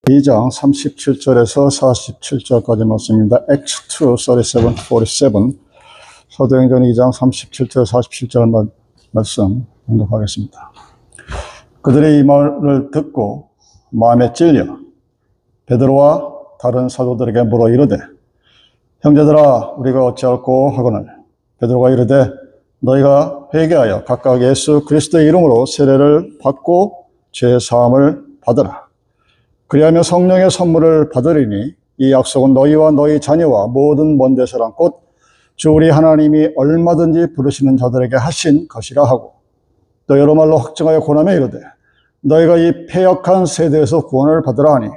2장 37절에서 47절까지 말씀입니다. Acts 2, 37, 47. 사도행전 2장 37절, 47절 말씀 공독하겠습니다. 그들의 이 말을 듣고 마음에 찔려 베드로와 다른 사도들에게 물어 이르되, 형제들아, 우리가 어찌할꼬 하거늘. 베드로가 이르되, 너희가 회개하여 각각 예수 그리스도의 이름으로 세례를 받고 죄 사함을 받으라. 그리하며 성령의 선물을 받으리니 이 약속은 너희와 너희 자녀와 모든 먼 데서랑 곧 주 우리 하나님이 얼마든지 부르시는 자들에게 하신 것이라 하고, 또 여러 말로 확증하여 권하며 이르되, 너희가 이 패역한 세대에서 구원을 받으라 하니,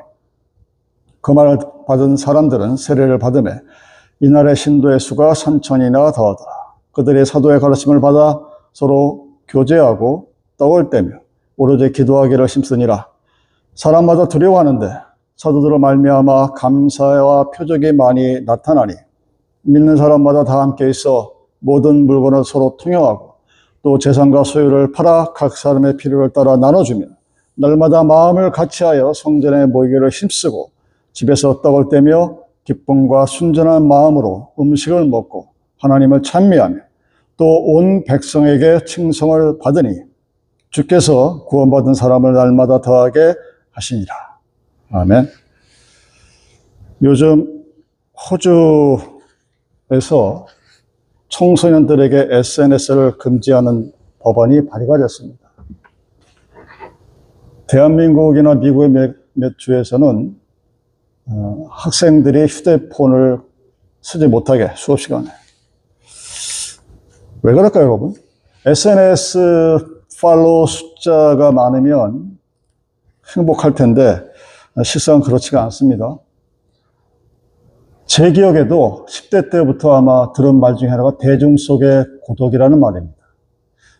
그 말을 받은 사람들은 세례를 받으매 이날의 신도의 수가 3,000이나 더하더라. 그들이 사도의 가르침을 받아 서로 교제하고 떡을 떼며 오로지 기도하기를 힘쓰니라. 사람마다 두려워하는데 사도들로 말미암아 감사와 표적이 많이 나타나니, 믿는 사람마다 다 함께 있어 모든 물건을 서로 통용하고 또 재산과 소유를 팔아 각 사람의 필요를 따라 나눠주며 날마다 마음을 같이하여 성전에 모이기를 힘쓰고 집에서 떡을 떼며 기쁨과 순전한 마음으로 음식을 먹고 하나님을 찬미하며 또 온 백성에게 칭송을 받으니 주께서 구원받은 사람을 날마다 더하게 하시니라. 아멘. 요즘 호주에서 청소년들에게 SNS를 금지하는 법안이 발의가 됐습니다. 대한민국이나 미국의 몇 주에서는 학생들이 휴대폰을 쓰지 못하게 수업 시간에. 왜 그럴까요, 여러분? SNS 팔로우 숫자가 많으면 행복할 텐데 실상은 그렇지가 않습니다. 제 기억에도 10대 때부터 아마 들은 말 중에 하나가 대중 속의 고독이라는 말입니다.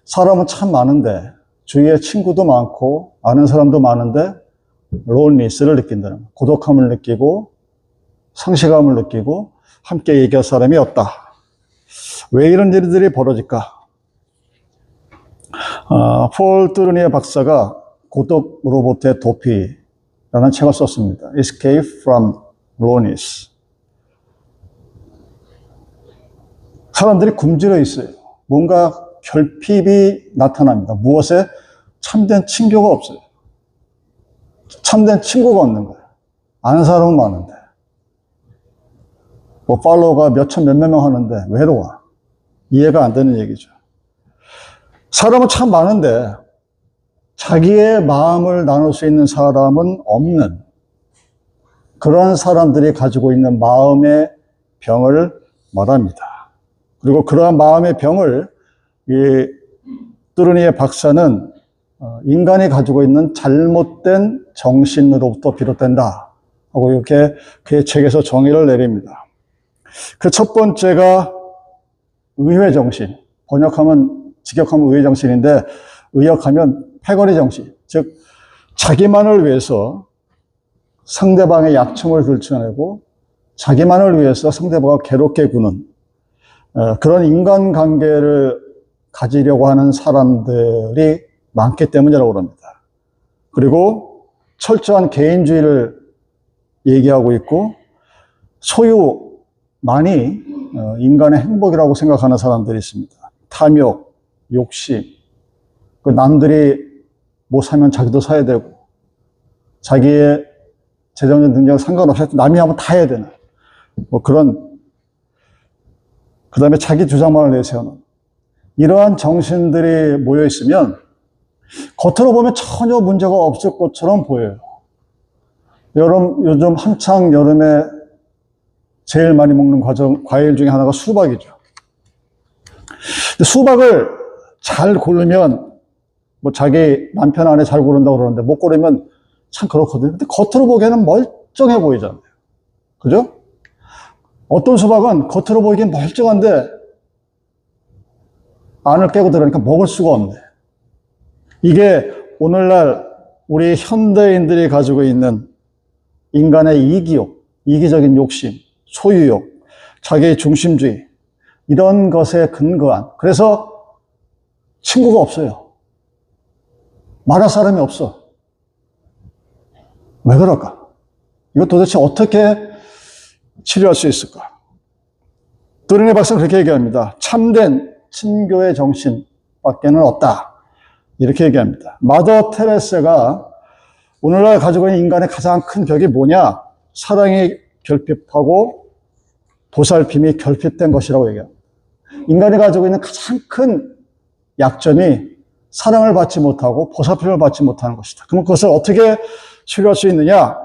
사람은 참 많은데 주위에 친구도 많고 아는 사람도 많은데 론리스를 느낀다는 거예요. 고독함을 느끼고 상실감을 느끼고 함께 얘기할 사람이 없다. 왜 이런 일들이 벌어질까? 폴 뚜르니에 박사가 고독으로부터의 도피라는 책을 썼습니다. Escape from Loneliness. 사람들이 굶주려 있어요. 뭔가 결핍이 나타납니다. 무엇에? 참된 친교가 없어요. 참된 친구가 없는 거예요. 아는 사람은 많은데. 뭐 팔로워가 몇천 몇몇 명 하는데 외로워. 이해가 안 되는 얘기죠. 사람은 참 많은데 자기의 마음을 나눌 수 있는 사람은 없는, 그런 사람들이 가지고 있는 마음의 병을 말합니다. 그리고 그러한 마음의 병을 이 뚜르니에 박사는 인간이 가지고 있는 잘못된 정신으로부터 비롯된다 하고 이렇게 그의 책에서 정의를 내립니다. 그 첫 번째가 의회정신, 번역하면 직역하면 의회정신인데 의역하면 패거리 정신, 즉 자기만을 위해서 상대방의 약점을 들춰내고 자기만을 위해서 상대방을 괴롭게 구는 그런 인간관계를 가지려고 하는 사람들이 많기 때문이라고 합니다. 그리고 철저한 개인주의를 얘기하고 있고 소유만이 인간의 행복이라고 생각하는 사람들이 있습니다. 탐욕, 욕심, 남들이 뭐 사면 자기도 사야 되고 자기의 재정적 능력 상관없이 남이 하면 다 해야 되는 뭐 그런, 그 다음에 자기 주장만을 내세우는 이러한 정신들이 모여 있으면 겉으로 보면 전혀 문제가 없을 것처럼 보여요. 요즘 한창 여름에 제일 많이 먹는 과일 중에 하나가 수박이죠. 수박을 잘 고르면 뭐 자기 남편 아내 잘 고른다고 그러는데 못 고르면 참 그렇거든요. 근데 겉으로 보기에는 멀쩡해 보이잖아요. 그죠? 어떤 수박은 겉으로 보이기엔 멀쩡한데 안을 깨고 들어가니까 먹을 수가 없네. 이게 오늘날 우리 현대인들이 가지고 있는 인간의 이기욕, 이기적인 욕심, 소유욕, 자기 중심주의, 이런 것에 근거한, 그래서 친구가 없어요. 말할 사람이 없어. 왜 그럴까? 이거 도대체 어떻게 치료할 수 있을까? 도리네 박사는 그렇게 얘기합니다. 참된 친교의 정신밖에는 없다. 이렇게 얘기합니다. 마더 테레사가 오늘날 가지고 있는 인간의 가장 큰 벽이 뭐냐? 사랑이 결핍하고 보살핌이 결핍된 것이라고 얘기합니다. 인간이 가지고 있는 가장 큰 약점이 사랑을 받지 못하고 보살핌을 받지 못하는 것이다. 그럼 그것을 어떻게 치료할 수 있느냐?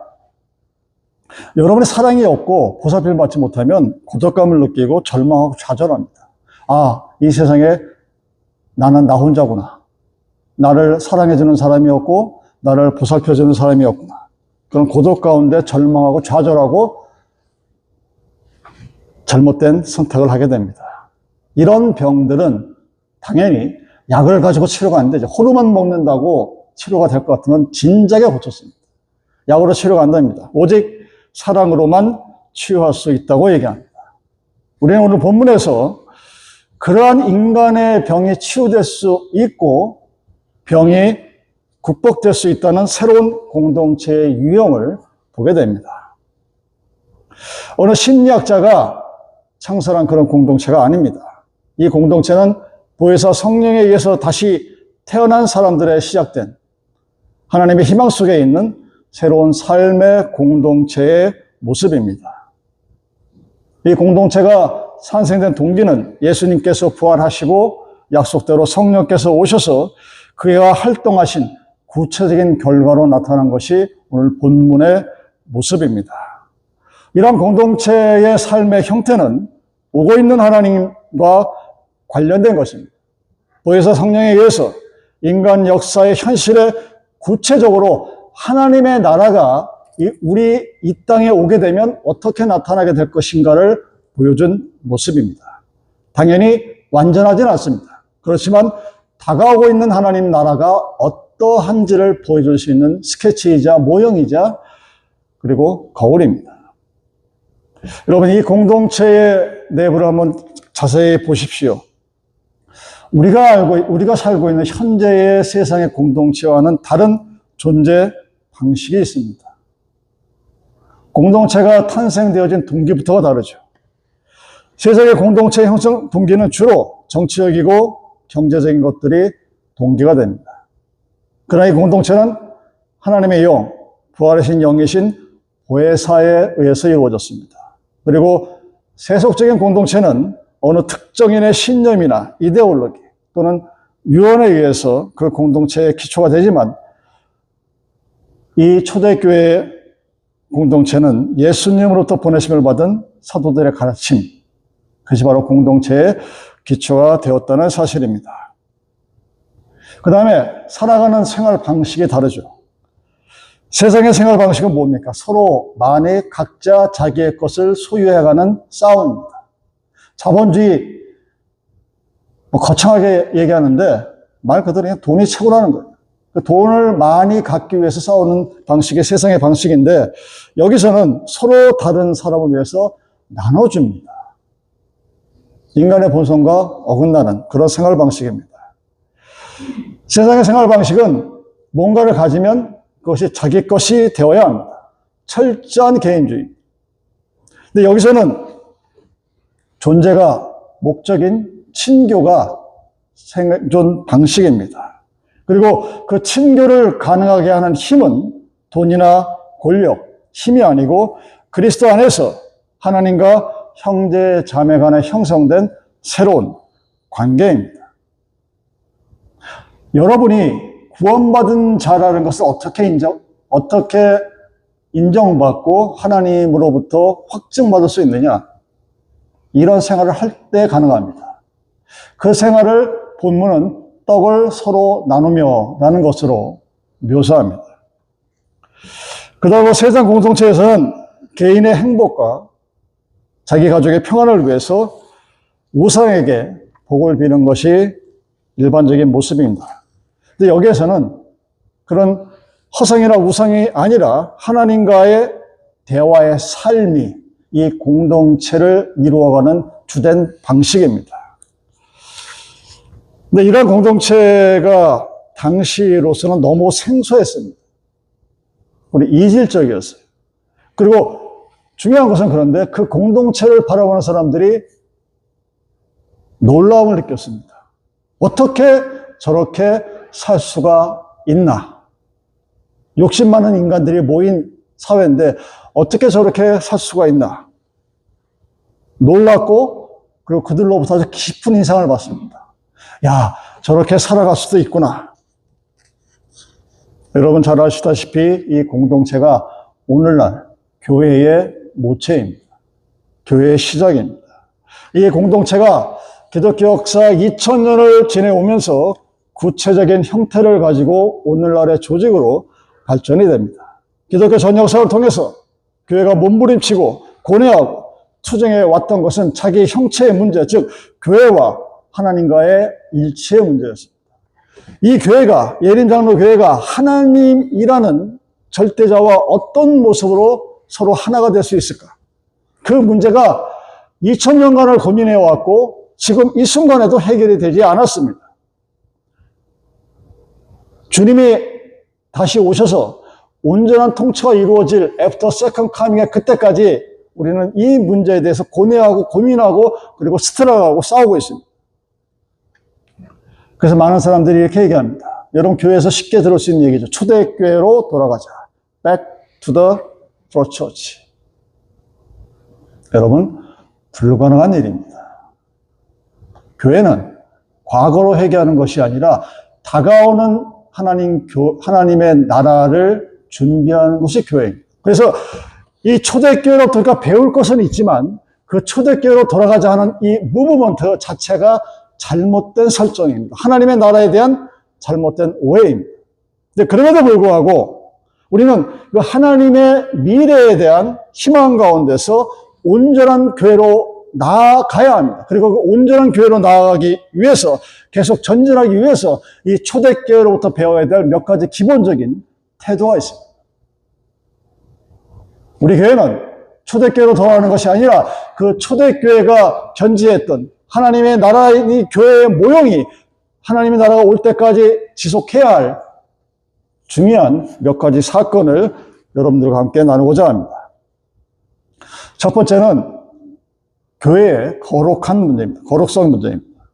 여러분의 사랑이 없고 보살핌을 받지 못하면 고독감을 느끼고 절망하고 좌절합니다. 아, 이 세상에 나는 나 혼자구나. 나를 사랑해주는 사람이 없고 나를 보살펴주는 사람이 없구나. 그런 고독 가운데 절망하고 좌절하고 잘못된 선택을 하게 됩니다. 이런 병들은 당연히 약을 가지고 치료가 안 되죠. 호르몬 먹는다고 치료가 될 것 같으면 진작에 고쳤습니다. 약으로 치료가 안 됩니다. 오직 사랑으로만 치유할 수 있다고 얘기합니다. 우리는 오늘 본문에서 그러한 인간의 병이 치유될 수 있고 병이 극복될 수 있다는 새로운 공동체의 유형을 보게 됩니다. 어느 심리학자가 창설한 그런 공동체가 아닙니다. 이 공동체는 보혜사 성령에 의해서 다시 태어난 사람들의 시작된 하나님의 희망 속에 있는 새로운 삶의 공동체의 모습입니다. 이 공동체가 탄생된 동기는 예수님께서 부활하시고 약속대로 성령께서 오셔서 그와 활동하신 구체적인 결과로 나타난 것이 오늘 본문의 모습입니다. 이런 공동체의 삶의 형태는 오고 있는 하나님과 관련된 것입니다. 보혜사 성령에 의해서 인간 역사의 현실에 구체적으로 하나님의 나라가 우리 이 땅에 오게 되면 어떻게 나타나게 될 것인가를 보여준 모습입니다. 당연히 완전하진 않습니다. 그렇지만 다가오고 있는 하나님 나라가 어떠한지를 보여줄 수 있는 스케치이자 모형이자 그리고 거울입니다. 여러분, 이 공동체의 내부를 한번 자세히 보십시오. 우리가 살고 있는 현재의 세상의 공동체와는 다른 존재 방식이 있습니다. 공동체가 탄생되어진 동기부터가 다르죠. 세상의 공동체 형성 동기는 주로 정치적이고 경제적인 것들이 동기가 됩니다. 그러나 이 공동체는 하나님의 영, 부활하신 영이신 보혜사에 의해서 이루어졌습니다. 그리고 세속적인 공동체는 어느 특정인의 신념이나 이데올로기 또는 유언에 의해서 그 공동체의 기초가 되지만 이 초대교회의 공동체는 예수님으로부터 보내심을 받은 사도들의 가르침, 그것이 바로 공동체의 기초가 되었다는 사실입니다. 그 다음에 살아가는 생활 방식이 다르죠. 세상의 생활 방식은 뭡니까? 서로 만에 각자 자기의 것을 소유해가는 싸움입니다. 자본주의, 거창하게 얘기하는데 말 그대로 그냥 돈이 최고라는 거예요. 돈을 많이 갖기 위해서 싸우는 방식이 세상의 방식인데 여기서는 서로 다른 사람을 위해서 나눠줍니다. 인간의 본성과 어긋나는 그런 생활 방식입니다. 세상의 생활 방식은 뭔가를 가지면 그것이 자기 것이 되어야 합니다. 철저한 개인주의. 근데 여기서는 존재가 목적인 친교가 생존 방식입니다. 그리고 그 친교를 가능하게 하는 힘은 돈이나 권력, 힘이 아니고 그리스도 안에서 하나님과 형제 자매 간에 형성된 새로운 관계입니다. 여러분이 구원받은 자라는 것을 어떻게 인정받고 하나님으로부터 확증받을 수 있느냐? 이런 생활을 할 때 가능합니다. 그 생활을 본문은 떡을 서로 나누며 라는 것으로 묘사합니다. 그다음에 세상 공동체에서는 개인의 행복과 자기 가족의 평안을 위해서 우상에게 복을 비는 것이 일반적인 모습입니다. 근데 여기에서는 그런 허상이나 우상이 아니라 하나님과의 대화의 삶이 이 공동체를 이루어가는 주된 방식입니다. 근데 이러한 공동체가 당시로서는 너무 생소했습니다. 우리 이질적이었어요. 그리고 중요한 것은 그런데 그 공동체를 바라보는 사람들이 놀라움을 느꼈습니다. 어떻게 저렇게 살 수가 있나? 욕심 많은 인간들이 모인 사회인데 어떻게 저렇게 살 수가 있나? 놀랐고 그리고 그들로부터 아주 깊은 인상을 받습니다. 야, 저렇게 살아갈 수도 있구나. 여러분 잘 아시다시피 이 공동체가 오늘날 교회의 모체입니다. 교회의 시작입니다. 이 공동체가 기독교 역사 2000년을 지내오면서 구체적인 형태를 가지고 오늘날의 조직으로 발전이 됩니다. 기독교 전 역사를 통해서 교회가 몸부림치고 고뇌하고 투쟁해 왔던 것은 자기 형체의 문제, 즉 교회와 하나님과의 일치의 문제였습니다. 이 교회가, 예린장로 교회가 하나님이라는 절대자와 어떤 모습으로 서로 하나가 될 수 있을까? 그 문제가 2000년간을 고민해 왔고 지금 이 순간에도 해결이 되지 않았습니다. 주님이 다시 오셔서 온전한 통치가 이루어질 애프터 세컨드 카밍의 그때까지 우리는 이 문제에 대해서 고뇌하고 고민하고 그리고 스트레스하고 싸우고 있습니다. 그래서 많은 사람들이 이렇게 얘기합니다. 여러분 교회에서 쉽게 들을 수 있는 얘기죠. 초대교회로 돌아가자. Back to the first church. 여러분 불가능한 일입니다. 교회는 과거로 회개하는 것이 아니라 다가오는 하나님의 나라를 준비하는 것이 교회입니다. 그래서 이 초대교회로부터 우리가 배울 것은 있지만 그 초대교회로 돌아가자 하는 이 무브먼트 자체가 잘못된 설정입니다. 하나님의 나라에 대한 잘못된 오해입니다. 그럼에도 불구하고 우리는 그 하나님의 미래에 대한 희망 가운데서 온전한 교회로 나아가야 합니다. 그리고 그 온전한 교회로 나아가기 위해서 계속 전진하기 위해서 이 초대교회로부터 배워야 될 몇 가지 기본적인 태도가 있습니다. 우리 교회는 초대교회로 돌아가는 것이 아니라 그 초대교회가 견지했던 하나님의 나라의 교회의 모형이 하나님의 나라가 올 때까지 지속해야 할 중요한 몇 가지 사건을 여러분들과 함께 나누고자 합니다. 첫 번째는 교회의 거룩한 문제입니다. 거룩성 문제입니다.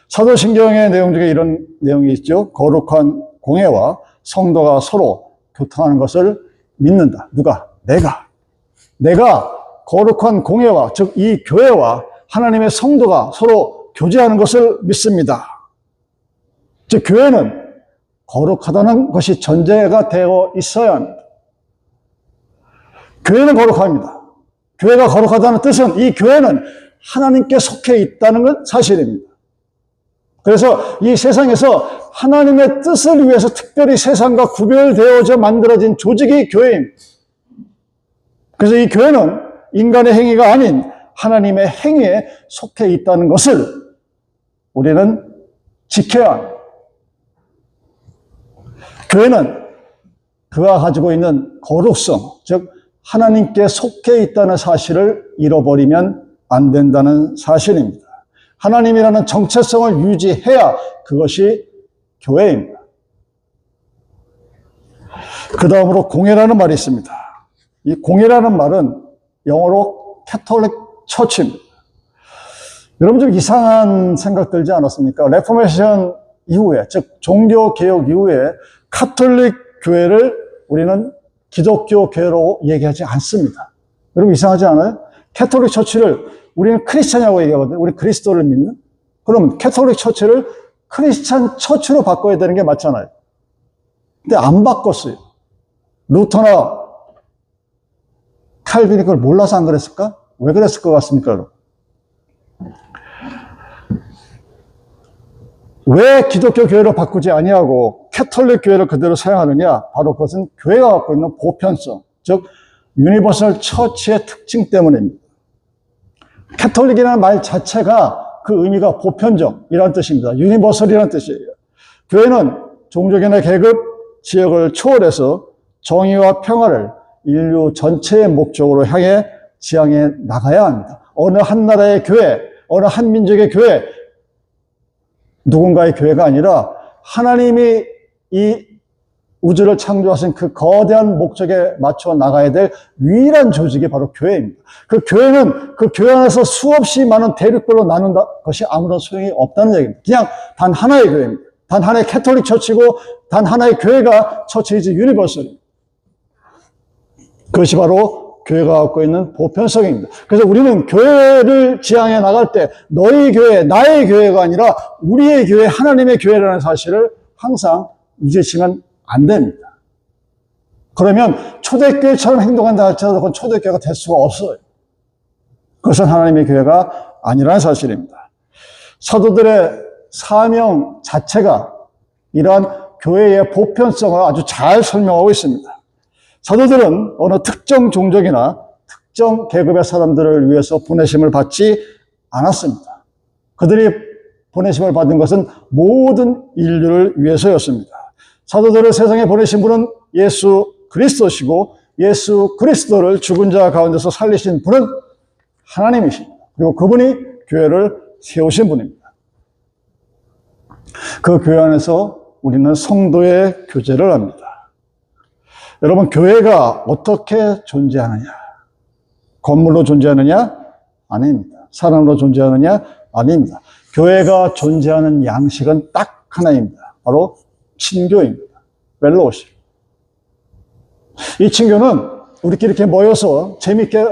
사도신경의 내용 중에 이런 내용이 있죠. 거룩한 공회와 성도가 서로 교통하는 것을 믿는다. 누가? 내가 거룩한 공회와 즉 이 교회와 하나님의 성도가 서로 교제하는 것을 믿습니다. 즉 교회는 거룩하다는 것이 전제가 되어 있어야 합니다. 교회는 거룩합니다. 교회가 거룩하다는 뜻은 이 교회는 하나님께 속해 있다는 건 사실입니다. 그래서 이 세상에서 하나님의 뜻을 위해서 특별히 세상과 구별되어져 만들어진 조직이 교회입니다. 그래서 이 교회는 인간의 행위가 아닌 하나님의 행위에 속해 있다는 것을 우리는 지켜야 합니다. 교회는 그가 가지고 있는 거룩성, 즉 하나님께 속해 있다는 사실을 잃어버리면 안 된다는 사실입니다. 하나님이라는 정체성을 유지해야 그것이 교회입니다. 그 다음으로 공회라는 말이 있습니다. 이 공회라는 말은 영어로 캐톨릭 처치입니다. 여러분 좀 이상한 생각 들지 않았습니까? 레포메이션 이후에, 즉 종교개혁 이후에 카톨릭 교회를 우리는 기독교 교회로 얘기하지 않습니다. 여러분 이상하지 않아요? 캐톨릭 처치를 우리는 크리스찬이라고 얘기하거든요. 우리 그리스도를 믿는. 그럼 캐톨릭 처치를 크리스찬 처치로 바꿔야 되는 게 맞잖아요. 근데 안 바꿨어요. 루터나 칼빈이 그걸 몰라서 안 그랬을까? 왜 그랬을 것 같습니까, 여러분? 왜 기독교 교회로 바꾸지 아니하고 캐톨릭 교회를 그대로 사용하느냐? 바로 그것은 교회가 갖고 있는 보편성, 즉 유니버설 처치의 특징 때문입니다. 캐톨릭이라는 말 자체가 그 의미가 보편적이라는 뜻입니다. 유니버설이라는 뜻이에요. 교회는 종족이나 계급, 지역을 초월해서 정의와 평화를 인류 전체의 목적으로 향해 지향해 나가야 합니다. 어느 한 나라의 교회, 어느 한 민족의 교회, 누군가의 교회가 아니라 하나님이 이 우주를 창조하신 그 거대한 목적에 맞춰 나가야 될 유일한 조직이 바로 교회입니다. 그 교회는 그 교회 안에서 수없이 많은 대륙별로 나눈 것이 아무런 소용이 없다는 얘기입니다. 그냥 단 하나의 교회입니다. 단 하나의 캐톨릭 처치고 단 하나의 교회가 처치이지 유니버설입니다. 그것이 바로 교회가 갖고 있는 보편성입니다. 그래서 우리는 교회를 지향해 나갈 때 너희 교회, 나의 교회가 아니라 우리의 교회, 하나님의 교회라는 사실을 항상 잊으시면 안 됩니다. 그러면 초대교회처럼 행동한다 할지라도 그건 초대교회가 될 수가 없어요. 그것은 하나님의 교회가 아니라는 사실입니다. 사도들의 사명 자체가 이러한 교회의 보편성을 아주 잘 설명하고 있습니다. 사도들은 어느 특정 종족이나 특정 계급의 사람들을 위해서 보내심을 받지 않았습니다. 그들이 보내심을 받은 것은 모든 인류를 위해서였습니다. 사도들을 세상에 보내신 분은 예수 그리스도시고 예수 그리스도를 죽은 자 가운데서 살리신 분은 하나님이십니다. 그리고 그분이 교회를 세우신 분입니다. 그 교회 안에서 우리는 성도의 교제를 합니다. 여러분, 교회가 어떻게 존재하느냐? 건물로 존재하느냐? 아닙니다. 사람으로 존재하느냐? 아닙니다. 교회가 존재하는 양식은 딱 하나입니다. 바로 친교입니다. 펠로우십. 이 친교는 우리끼리 이렇게 모여서 재밌게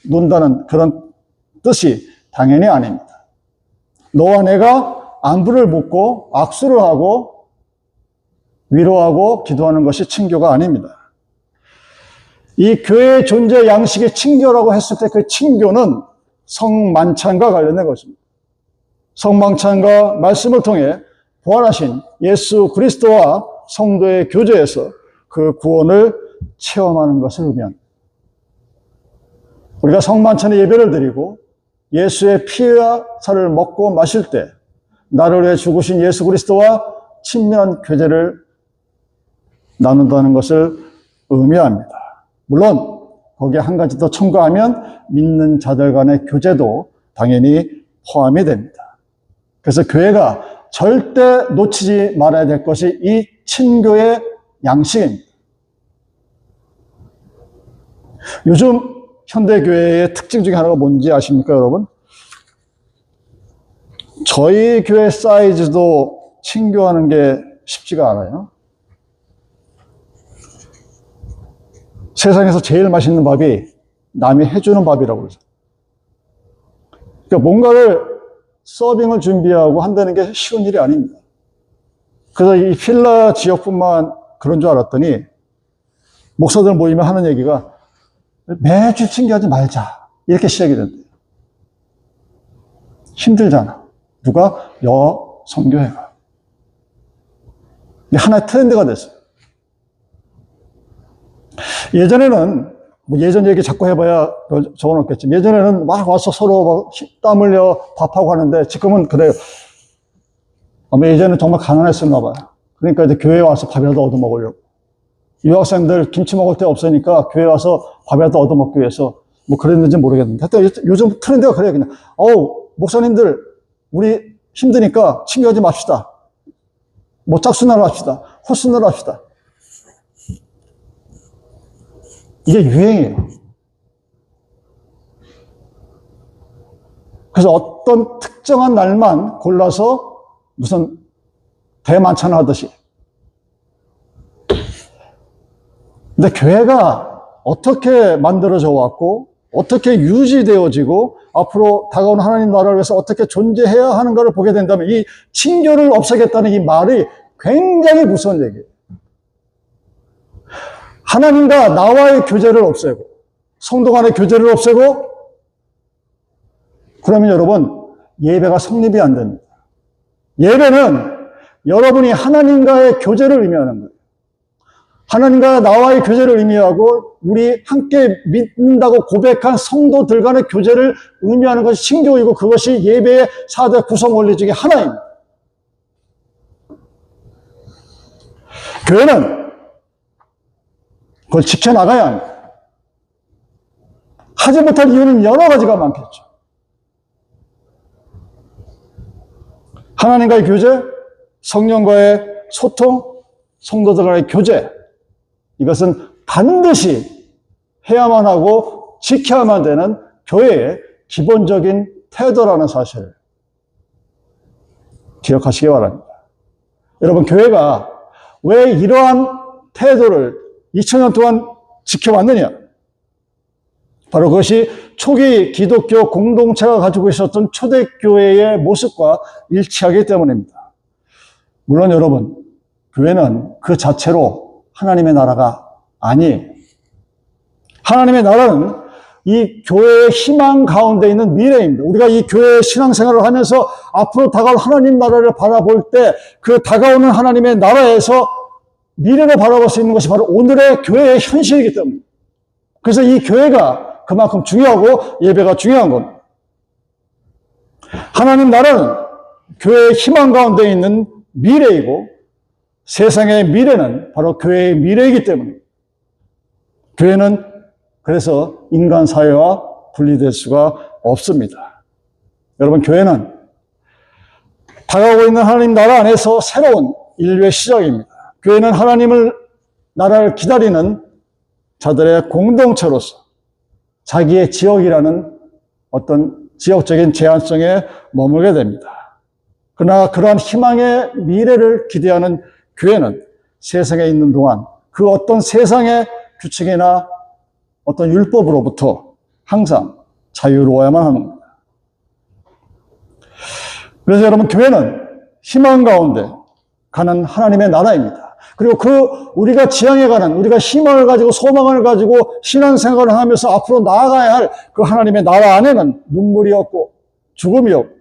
논다는 그런 뜻이 당연히 아닙니다. 너와 내가 안부를 묻고 악수를 하고 위로하고 기도하는 것이 친교가 아닙니다. 이 교회의 존재 양식의 친교라고 했을 때 그 친교는 성만찬과 관련된 것입니다. 성만찬과 말씀을 통해 부활하신 예수 그리스도와 성도의 교제에서 그 구원을 체험하는 것을 의미합니다. 우리가 성만찬의 예배를 드리고 예수의 피와 살을 먹고 마실 때 나를 위해 죽으신 예수 그리스도와 친밀한 교제를 나눈다는 것을 의미합니다. 물론 거기에 한 가지 더 첨가하면 믿는 자들 간의 교제도 당연히 포함이 됩니다. 그래서 교회가 절대 놓치지 말아야 될 것이 이 친교의 양식입니다. 요즘 현대교회의 특징 중에 하나가 뭔지 아십니까, 여러분? 저희 교회 사이즈도 친교하는 게 쉽지가 않아요. 세상에서 제일 맛있는 밥이 남이 해주는 밥이라고 그러죠. 그러니까 뭔가를 서빙을 준비하고 한다는 게 쉬운 일이 아닙니다. 그래서 이 필라 지역뿐만 그런 줄 알았더니 목사들 모이면 하는 얘기가 매주 친교하지 말자 이렇게 시작이 된대요. 힘들잖아. 누가? 성교회가. 이게 하나의 트렌드가 됐어요. 예전에는 예전 얘기 자꾸 해봐야 적어놓겠지만 예전에는 막 와서 서로 땀 흘려 밥하고 하는데 지금은 그래요. 아마 예전에는 정말 가난했었나 봐요. 그러니까 이제 교회에 와서 밥이라도 얻어먹으려고. 유학생들 김치 먹을 데 없으니까 교회 와서 밥이라도 얻어먹기 위해서 뭐 그랬는지 모르겠는데 하여튼 요즘 트렌드가 그래요. 그냥 목사님들 우리 힘드니까 친교하지 맙시다. 뭐 짝수나로 합시다. 호수나로 합시다. 이게 유행이에요. 그래서 어떤 특정한 날만 골라서 무슨 대만찬을 하듯이. 근데 교회가 어떻게 만들어져 왔고 어떻게 유지되어지고 앞으로 다가오는 하나님 나라를 위해서 어떻게 존재해야 하는가를 보게 된다면 이 친교를 없애겠다는 이 말이 굉장히 무서운 얘기예요. 하나님과 나와의 교제를 없애고 성도 간의 교제를 없애고 그러면 여러분 예배가 성립이 안 됩니다. 예배는 여러분이 하나님과의 교제를 의미하는 거예요. 하나님과 나와의 교제를 의미하고 우리 함께 믿는다고 고백한 성도들 간의 교제를 의미하는 것이 친교이고 그것이 예배의 4대 구성 원리 중에 하나입니다. 교회는 그걸 지켜나가야 합니다. 하지 못할 이유는 여러 가지가 많겠죠. 하나님과의 교제, 성령과의 소통, 성도들 간의 교제, 이것은 반드시 해야만 하고 지켜야만 되는 교회의 기본적인 태도라는 사실을 기억하시기 바랍니다. 여러분, 교회가 왜 이러한 태도를 2000년 동안 지켜왔느냐? 바로 그것이 초기 기독교 공동체가 가지고 있었던 초대교회의 모습과 일치하기 때문입니다. 물론 여러분, 교회는 그 자체로 하나님의 나라가 아니에요. 하나님의 나라는 이 교회의 희망 가운데 있는 미래입니다. 우리가 이 교회의 신앙생활을 하면서 앞으로 다가올 하나님 나라를 바라볼 때 그 다가오는 하나님의 나라에서 미래를 바라볼 수 있는 것이 바로 오늘의 교회의 현실이기 때문입니다. 그래서 이 교회가 그만큼 중요하고 예배가 중요한 겁니다. 하나님 나라는 교회의 희망 가운데 있는 미래이고 세상의 미래는 바로 교회의 미래이기 때문입니다. 교회는 그래서 인간 사회와 분리될 수가 없습니다. 여러분, 교회는 다가오고 있는 하나님 나라 안에서 새로운 인류의 시작입니다. 교회는 하나님을 나라를 기다리는 자들의 공동체로서 자기의 지역이라는 어떤 지역적인 제한성에 머물게 됩니다. 그러나 그러한 희망의 미래를 기대하는 교회는 세상에 있는 동안 그 어떤 세상의 규칙이나 어떤 율법으로부터 항상 자유로워야만 하는 겁니다. 그래서 여러분, 교회는 희망 가운데 가는 하나님의 나라입니다. 그리고 우리가 지향해가는, 우리가 희망을 가지고 소망을 가지고 신앙생활을 하면서 앞으로 나아가야 할 그 하나님의 나라 안에는 눈물이 없고 죽음이 없고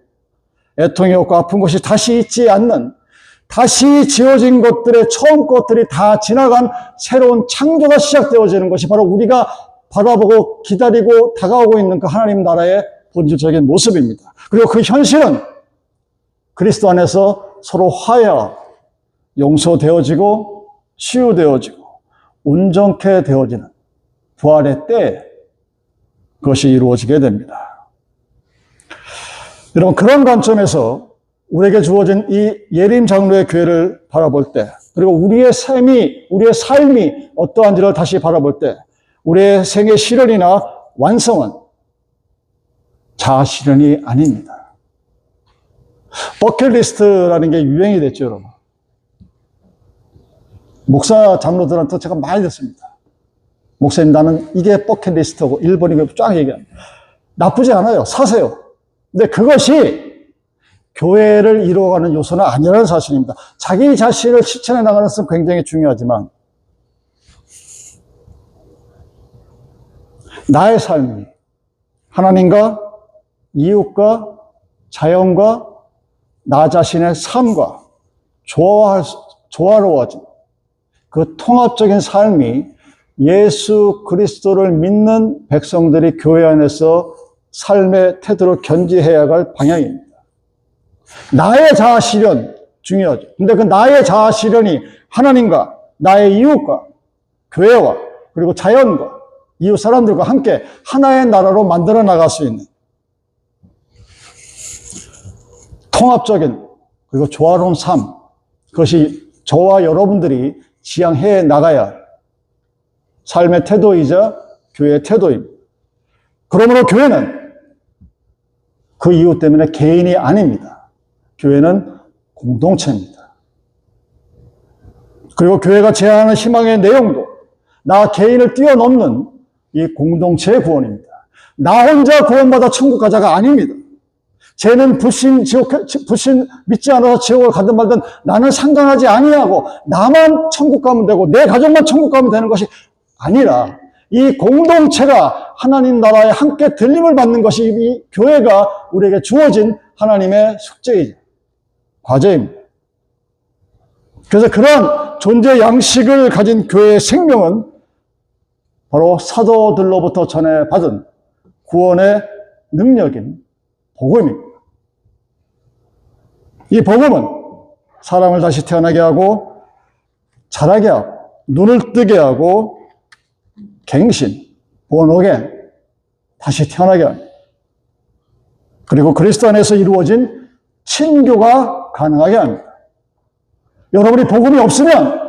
애통이 없고 아픈 것이 다시 있지 않는, 다시 지어진 것들의 처음 것들이 다 지나간 새로운 창조가 시작되어지는 것이 바로 우리가 바라보고 기다리고 다가오고 있는 그 하나님 나라의 본질적인 모습입니다. 그리고 그 현실은 그리스도 안에서 서로 화해하고 용서되어지고 치유되어지고 온전케 되어지는 부활의 때 그것이 이루어지게 됩니다. 여러분, 그런 관점에서 우리에게 주어진 이 예림 장로의 교회를 바라볼 때, 그리고 우리의 삶이 어떠한지를 다시 바라볼 때 우리의 생애 실현이나 완성은 자아 실현이 아닙니다. 버킷리스트라는 게 유행이 됐죠, 여러분. 목사 장로들한테 제가 많이 듣습니다. 목사님, 나는 이게 버킷리스트고 1번이고 쫙 얘기합니다. 나쁘지 않아요. 사세요. 근데 그것이 교회를 이루어가는 요소는 아니라는 사실입니다. 자기 자신을 실천해 나가는 것은 굉장히 중요하지만 나의 삶이 하나님과 이웃과 자연과 나 자신의 삶과 조화로워진 그 통합적인 삶이 예수 그리스도를 믿는 백성들이 교회 안에서 삶의 태도를 견지해야 할 방향입니다. 나의 자아 실현 중요하죠. 근데 그 나의 자아 실현이 하나님과 나의 이웃과 교회와 그리고 자연과 이웃 사람들과 함께 하나의 나라로 만들어 나갈 수 있는 통합적인 그리고 조화로운 삶, 그것이 저와 여러분들이 지향해 나가야 할 삶의 태도이자 교회의 태도입니다. 그러므로 교회는 그 이유 때문에 개인이 아닙니다. 교회는 공동체입니다. 그리고 교회가 제안하는 희망의 내용도 나 개인을 뛰어넘는 이 공동체의 구원입니다. 나 혼자 구원받아 천국 가자가 아닙니다. 쟤는 불신 믿지 않아서 지옥을 가든 말든 나는 상관하지 아니하고 나만 천국 가면 되고 내 가족만 천국 가면 되는 것이 아니라 이 공동체가 하나님 나라에 함께 들림을 받는 것이 이 교회가 우리에게 주어진 하나님의 숙제이자 과제입니다. 그래서 그러한 존재 양식을 가진 교회의 생명은 바로 사도들로부터 전해받은 구원의 능력인 복음입니다. 이 복음은 사람을 다시 태어나게 하고 자라게 하고 눈을 뜨게 하고 갱신, 본어겐, 다시 태어나게 합니다. 그리고 그리스도 안에서 이루어진 친교가 가능하게 합니다. 여러분이 복음이 없으면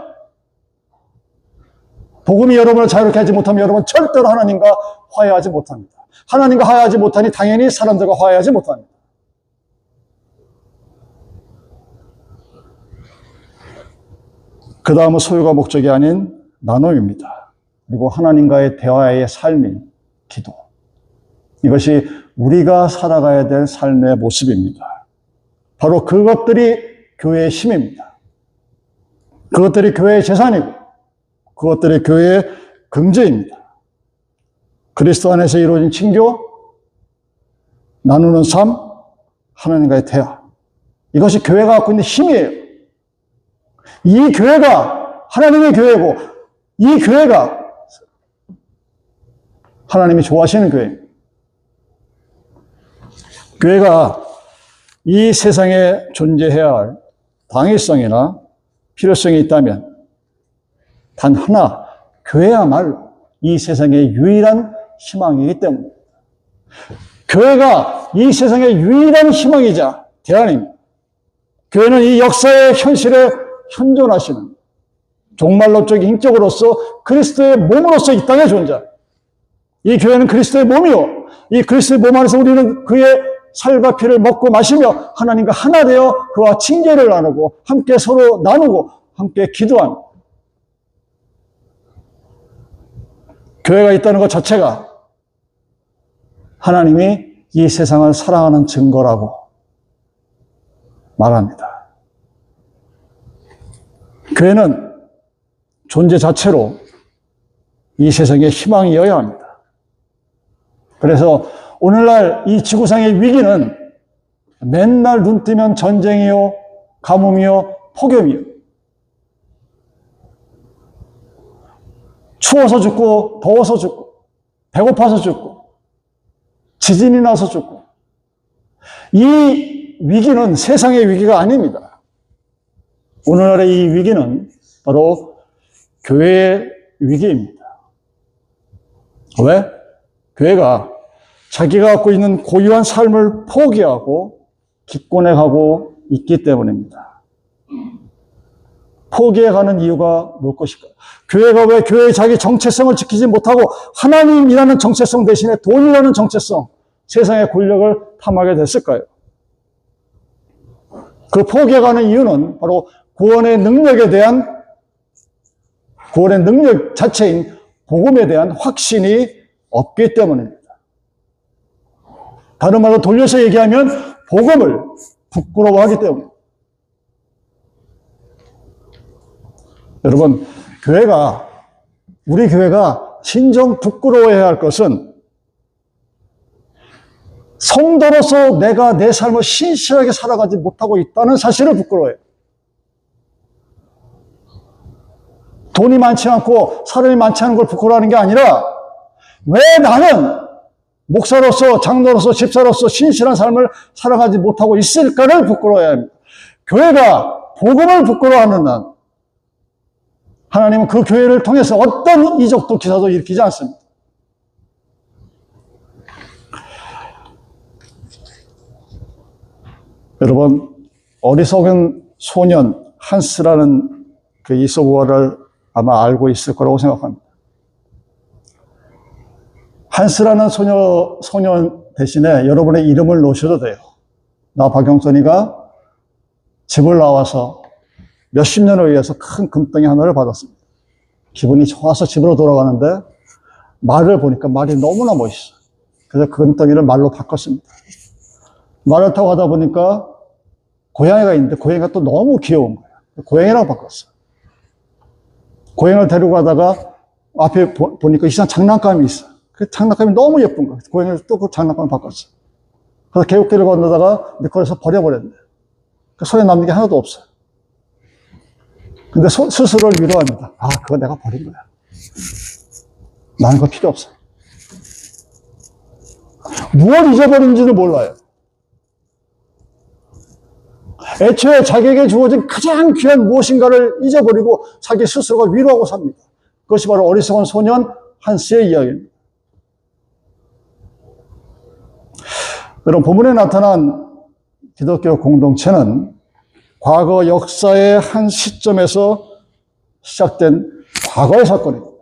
복음이 여러분을 자유롭게 하지 못하면 여러분 절대로 하나님과 화해하지 못합니다. 하나님과 화해하지 못하니 당연히 사람들과 화해하지 못합니다. 그 다음은 소유가 목적이 아닌 나눔입니다. 그리고 하나님과의 대화의 삶인 기도. 이것이 우리가 살아가야 될 삶의 모습입니다. 바로 그것들이 교회의 힘입니다. 그것들이 교회의 재산이고 그것들이 교회의 긍지입니다. 그리스도 안에서 이루어진 친교, 나누는 삶, 하나님과의 대화. 이것이 교회가 갖고 있는 힘이에요. 이 교회가 하나님의 교회고 이 교회가 하나님이 좋아하시는 교회입니다. 교회가 이 세상에 존재해야 할 당위성이나 필요성이 있다면 단 하나, 교회야말로 이 세상의 유일한 희망이기 때문입니다. 교회가 이 세상의 유일한 희망이자 대안입니다. 교회는 이 역사의 현실에 현존하시는 종말론적 인격으로서 그리스도의 몸으로서 이 땅에 존재. 이 교회는 그리스도의 몸이요. 이 그리스도의 몸 안에서 우리는 그의 살과 피를 먹고 마시며 하나님과 하나 되어 그와 친교를 나누고 함께 서로 나누고 함께 기도합니다. 교회가 있다는 것 자체가 하나님이 이 세상을 사랑하는 증거라고 말합니다. 교회는 존재 자체로 이 세상의 희망이어야 합니다. 그래서 오늘날 이 지구상의 위기는 맨날 눈 뜨면 전쟁이요, 가뭄이요, 폭염이요. 추워서 죽고, 더워서 죽고, 배고파서 죽고, 지진이 나서 죽고. 이 위기는 세상의 위기가 아닙니다. 오늘날의 이 위기는 바로 교회의 위기입니다. 왜? 교회가 자기가 갖고 있는 고유한 삶을 포기하고 기권해 가고 있기 때문입니다. 포기해가는 이유가 뭘 것일까? 교회가 왜 교회의 자기 정체성을 지키지 못하고 하나님이라는 정체성 대신에 돈이라는 정체성, 세상의 권력을 탐하게 됐을까요? 그 포기해가는 이유는 바로 구원의 능력에 대한, 구원의 능력 자체인 복음에 대한 확신이 없기 때문입니다. 다른 말로 돌려서 얘기하면 복음을 부끄러워하기 때문입니다. 여러분, 우리 교회가 진정 부끄러워해야 할 것은 성도로서 내가 내 삶을 신실하게 살아가지 못하고 있다는 사실을 부끄러워해요. 돈이 많지 않고 사람이 많지 않은 걸 부끄러워하는 게 아니라 왜 나는 목사로서, 장로로서, 집사로서 신실한 삶을 살아가지 못하고 있을까를 부끄러워해야 합니다. 교회가 복음을 부끄러워하는 한 하나님은 그 교회를 통해서 어떤 이적도 기사도 일으키지 않습니다. 여러분, 어리석은 소년 한스라는 그 이소구어를 아마 알고 있을 거라고 생각합니다. 한스라는 소년 대신에 여러분의 이름을 놓으셔도 돼요. 나 박영선이가 집을 나와서 몇십 년을 위해서 큰 금덩이 하나를 받았습니다. 기분이 좋아서 집으로 돌아가는데 말을 보니까 말이 너무나 멋있어요. 그래서 그 금덩이를 말로 바꿨습니다. 말을 타고 가다 보니까 고양이가 있는데 고양이가 또 너무 귀여운 거예요. 고양이라고 바꿨어요. 고양이를 데리고 가다가 앞에 보니까 이상 장난감이 있어요. 그 장난감이 너무 예쁜 거예요. 고양이를 또 그 장난감을 바꿨어요. 그래서 개울길을 건너다가 미끄러져서 버려버렸는데 그 손에 남는 게 하나도 없어요. 근데 스스로를 위로합니다. 아, 그거 내가 버린 거야. 나는 그거 필요 없어. 무엇을 잊어버린지는 몰라요. 애초에 자기에게 주어진 가장 귀한 무엇인가를 잊어버리고 자기 스스로가 위로하고 삽니다. 그것이 바로 어리석은 소년 한스의 이야기입니다. 여러분, 본문에 나타난 기독교 공동체는 과거 역사의 한 시점에서 시작된 과거의 사건입니다.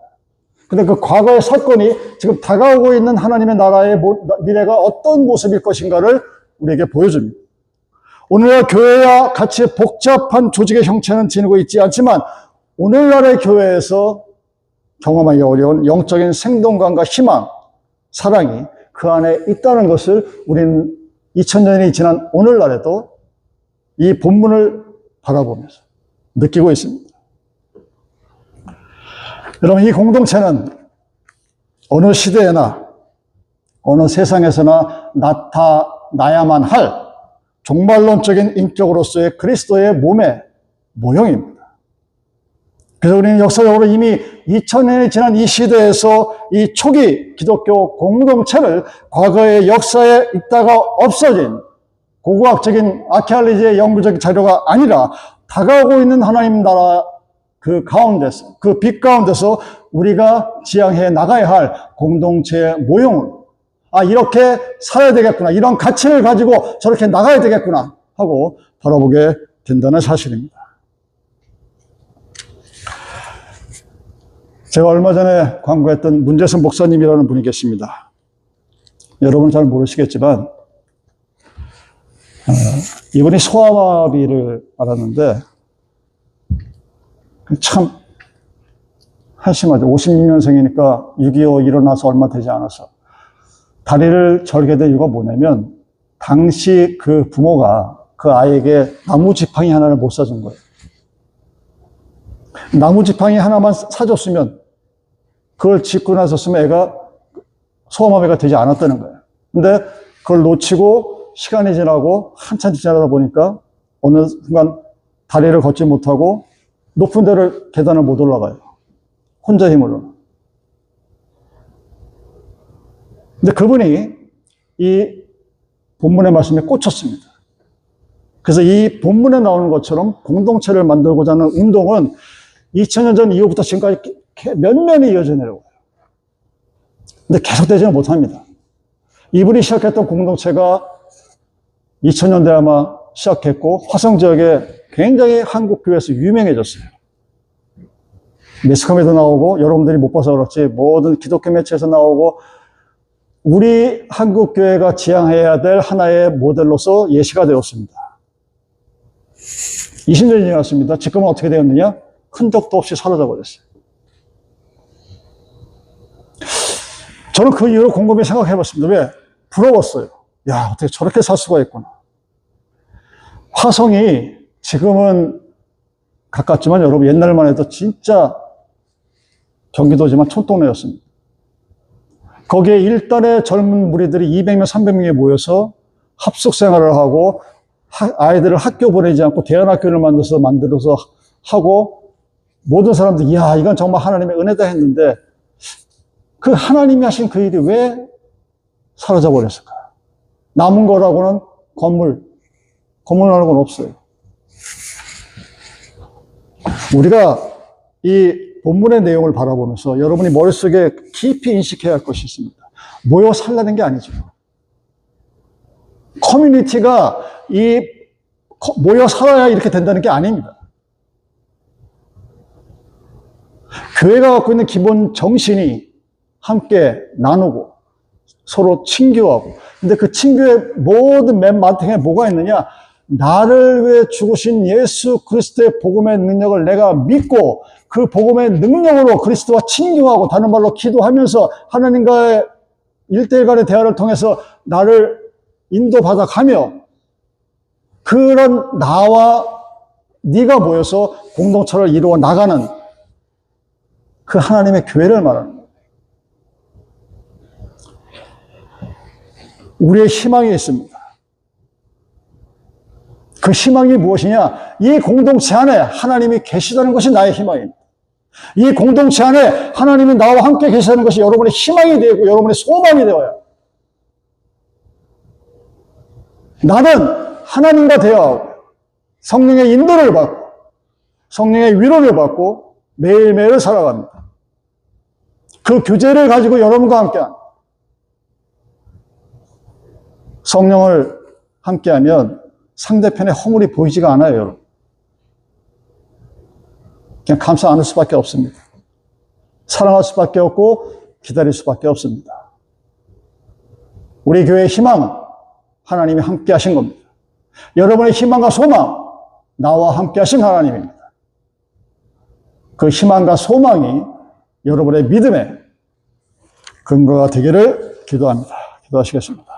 근데 그 과거의 사건이 지금 다가오고 있는 하나님의 나라의 미래가 어떤 모습일 것인가를 우리에게 보여줍니다. 오늘날 교회와 같이 복잡한 조직의 형체는 지니고 있지 않지만 오늘날의 교회에서 경험하기 어려운 영적인 생동감과 희망, 사랑이 그 안에 있다는 것을 우리는 2000년이 지난 오늘날에도 이 본문을 바라보면서 느끼고 있습니다. 여러분, 이 공동체는 어느 시대에나 어느 세상에서나 나타나야만 할 종말론적인 인격으로서의 그리스도의 몸의 모형입니다. 그래서 우리는 역사적으로 이미 2000년이 지난 이 시대에서 이 초기 기독교 공동체를 과거의 역사에 있다가 없어진 고고학적인 아케알리지의 연구적 자료가 아니라 다가오고 있는 하나님 나라 그 가운데서, 그 빛 가운데서 우리가 지향해 나가야 할 공동체의 모형을 이렇게 살아야 되겠구나, 이런 가치를 가지고 저렇게 나가야 되겠구나 하고 바라보게 된다는 사실입니다. 제가 얼마 전에 광고했던 문재선 목사님이라는 분이 계십니다. 여러분은 잘 모르시겠지만 이분이 소아마비를 앓았는데 참 한심하죠. 56년생이니까 6.25 일어나서 얼마 되지 않아서. 다리를 절게 된 이유가 뭐냐면 당시 그 부모가 그 아이에게 나무 지팡이 하나를 못 사준 거예요. 나무 지팡이 하나만 사줬으면 그걸 짚고 나섰으면 애가 소아마비가 되지 않았다는 거예요. 근데 그걸 놓치고 시간이 지나고 한참 지나다 보니까 어느 순간 다리를 걷지 못하고 높은 데를 계단을 못 올라가요. 혼자 힘으로. 근데 그분이 이 본문의 말씀에 꽂혔습니다. 그래서 이 본문에 나오는 것처럼 공동체를 만들고자 하는 운동은 2000년 전 이후부터 지금까지 면면이 이어져 내려와요. 근데 계속되지는 못합니다. 이분이 시작했던 공동체가 2000년대 아마 시작했고 화성 지역에 굉장히 한국 교회에서 유명해졌어요. 매스컴에도 나오고 여러분들이 못 봐서 그렇지 모든 기독교 매체에서 나오고 우리 한국 교회가 지향해야 될 하나의 모델로서 예시가 되었습니다. 20년이 지났습니다. 지금은 어떻게 되었느냐? 흔적도 없이 사라져 버렸어요. 저는 그 이후로 곰곰이 생각해 봤습니다. 왜? 부러웠어요. 야, 어떻게 저렇게 살 수가 있구나. 화성이 지금은 가깝지만 여러분 옛날만 해도 진짜 경기도지만 촌동네였습니다. 거기에 일단의 젊은 무리들이 200명, 300명이 모여서 합숙 생활을 하고 아이들을 학교 보내지 않고 대안학교를 만들어서 하고 모든 사람들이 이야 이건 정말 하나님의 은혜다 했는데 그 하나님이 하신 그 일이 왜 사라져 버렸을까요? 남은 거라고는 건물이라는 건 없어요. 우리가 이 본문의 내용을 바라보면서 여러분이 머릿속에 깊이 인식해야 할 것이 있습니다. 모여 살라는 게 아니죠. 커뮤니티가 모여 살아야 이렇게 된다는 게 아닙니다. 교회가 갖고 있는 기본 정신이 함께 나누고 서로 친교하고 근데 그 친교의 모든 맨 마탱에 뭐가 있느냐? 나를 위해 죽으신 예수 그리스도의 복음의 능력을 내가 믿고 그 복음의 능력으로 그리스도와 친교하고 다른 말로 기도하면서 하나님과의 1대1 간의 대화를 통해서 나를 인도받아 가며 그런 나와 네가 모여서 공동체를 이루어 나가는 그 하나님의 교회를 말하는 거예요. 우리의 희망이 있습니다. 그 희망이 무엇이냐? 이 공동체 안에 하나님이 계시다는 것이 나의 희망입니다. 이 공동체 안에 하나님이 나와 함께 계시다는 것이 여러분의 희망이 되고 여러분의 소망이 되어요. 나는 하나님과 대화하고 성령의 인도를 받고 성령의 위로를 받고 매일매일 살아갑니다. 그 교제를 가지고 여러분과 함께한 성령을 함께하면 상대편의 허물이 보이지가 않아요, 여러분. 그냥 감싸 안을 수밖에 없습니다. 사랑할 수밖에 없고 기다릴 수밖에 없습니다. 우리 교회의 희망은 하나님이 함께 하신 겁니다. 여러분의 희망과 소망, 나와 함께 하신 하나님입니다. 그 희망과 소망이 여러분의 믿음의 근거가 되기를 기도합니다. 기도하시겠습니다.